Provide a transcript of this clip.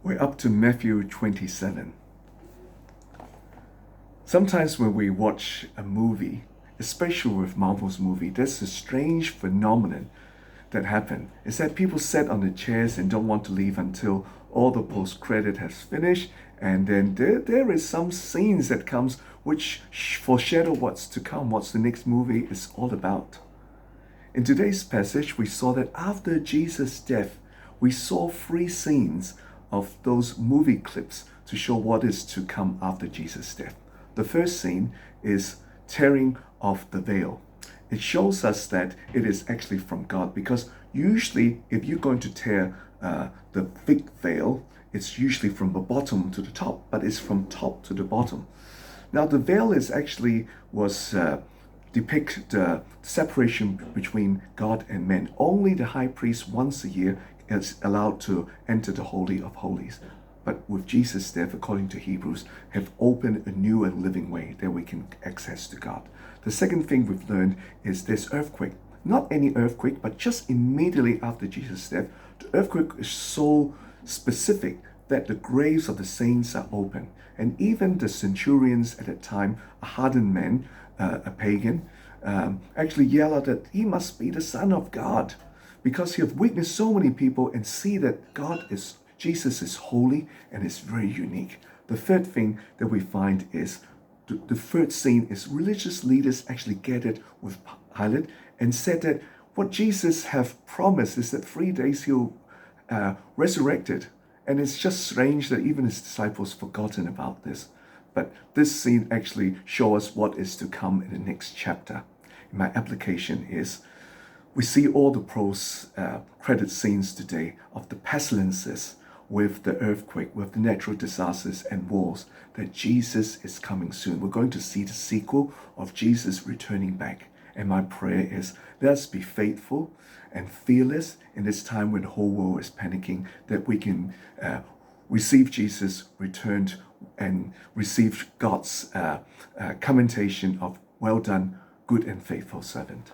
We're up to Matthew 27. Sometimes when we watch a movie, especially with Marvel's movie, there's a strange phenomenon that happen. Is that people sit on the chairs and don't want to leave until all the post-credit has finished, and then there is some scenes that comes which foreshadow what's to come, what's the next movie is all about. In today's passage, we saw that after Jesus' death, we saw 3 scenes of those movie clips to show what is to come after Jesus' death. The first scene is tearing of the veil. It shows us that it is actually from God, because usually if you're going to tear the big veil, it's usually from the bottom to the top, but it's from top to the bottom. Now the veil was depict the separation between God and man. Only the high priest once a year is allowed to enter the Holy of Holies. But with Jesus' death, according to Hebrews, have opened a new and living way that we can access to God. The second thing we've learned is this earthquake. Not any earthquake, but just immediately after Jesus' death, the earthquake is so specific that the graves of the saints are open. And even the centurions at that time, a hardened man, a pagan, actually yell out that he must be the Son of God, because he have witnessed so many people and see that Jesus is holy and is very unique. The third thing that we find is the third scene is religious leaders actually gathered with Pilate and said that what Jesus have promised is that 3 days he'll resurrected. And it's just strange that even his disciples forgotten about this. But this scene actually shows us what is to come in the next chapter. My application is, we see all the credit scenes today of the pestilences, with the earthquake, with the natural disasters and wars, that Jesus is coming soon. We're going to see the sequel of Jesus returning back. And my prayer is, let us be faithful and fearless in this time when the whole world is panicking, that we can receive Jesus returned and receive God's commendation of, well done, good and faithful servant.